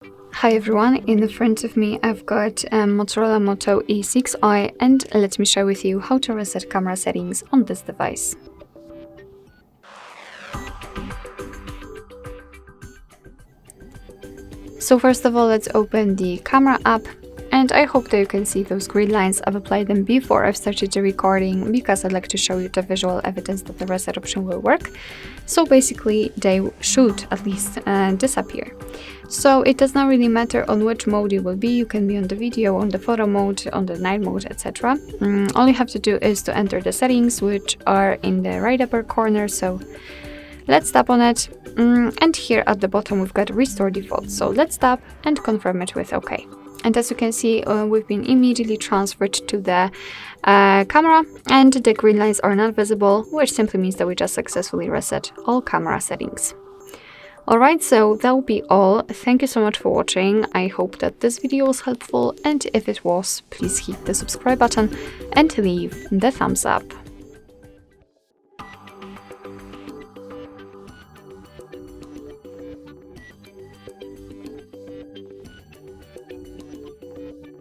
Hi everyone, in front of me I've got Motorola Moto E6i, and let me share with you how to reset camera settings on this device. So first of all, let's open the camera app, and I hope that you can see those green lines. I've applied them before I've started the recording because I'd like to show you the visual evidence that the reset option will work. So basically they should at least disappear. So it does not really matter on which mode you will be. You can be on the video, on the photo mode, on the night mode, etc. All you have to do is to enter the settings, which are in the right upper corner. So let's tap on it, and here at the bottom we've got restore default. So let's tap and confirm it with OK. And as you can see, we've been immediately transferred to the camera, and the green lines are not visible, which simply means that we just successfully reset all camera settings. Alright, so that will be all. Thank you so much for watching. I hope that this video was helpful, and if it was, please hit the subscribe button and leave the thumbs up.